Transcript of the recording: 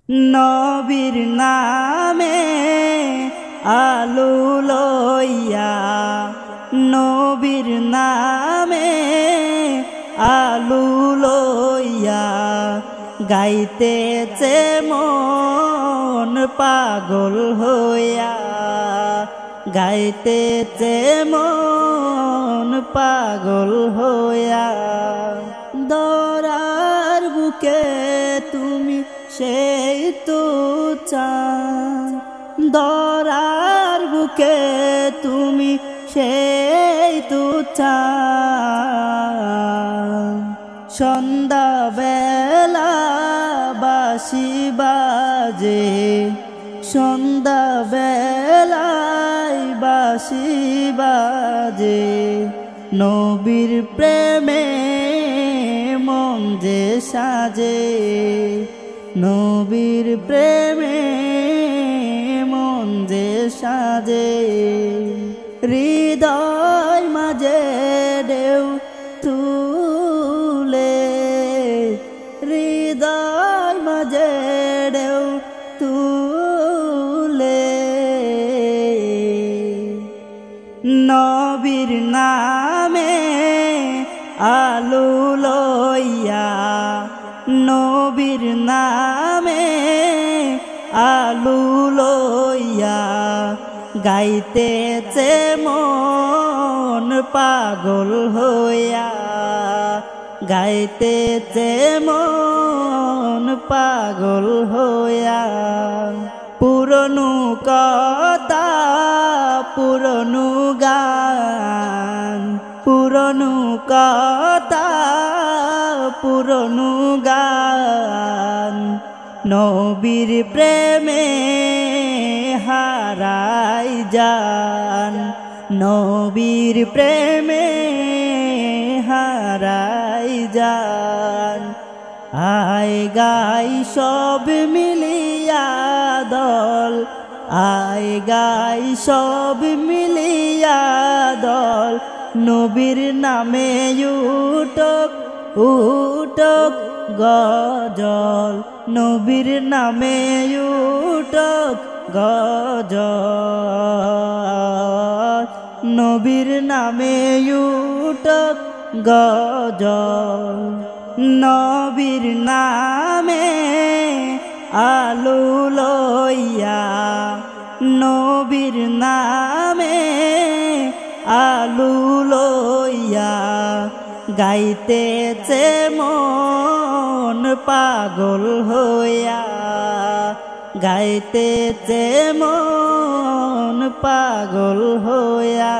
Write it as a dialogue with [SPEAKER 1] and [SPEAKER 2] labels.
[SPEAKER 1] নবীর নামে আলু লইয়া, নবীর নামে আলু লইয়া গাইতেছে মন পাগল হইয়া, গাইতেছে মন পাগল হইয়া। দরার বুকে তুমি সেই তো চান, দরার বুকে তুমি সেই তো চান। সন্ধ্যা বেলা বাঁশি বাজে, সন্ধ্যা বেলায় বাঁশি বাজে, নবীর প্রেমে মন যে সাজে, নবীর প্রেমে মন যে সাজে। হৃদয় মাঝে ঢেউ তুলে, হৃদয় মাঝে ঢেউ তুলে, নবীর নামে আলু লইয়া, নবীর নামে আলু লইয়া গাইতেছে মন পাগল হইয়া, গাইতেছে মন পাগল হইয়া। পুরনো কথা পুরনো গান, পুরনো কথা পুরনো গান, নবীর প্রেমে হারাই যান, নবীর প্রেমে হারাই যান। আয় গাই সব মিলিয়া দল, আয় গাই সব মিলিয়া দল, নবীর নামে উঠক উঠক গজল, নবীর নামে উঠক গজল, নবীর নামে উঠক গজল। নবীর নামে আলু লইয়া, নবীর নামে আলু লইয়া গাইতেছে মন পাগল হইয়া, গাইতেছে মন পাগল হইয়া।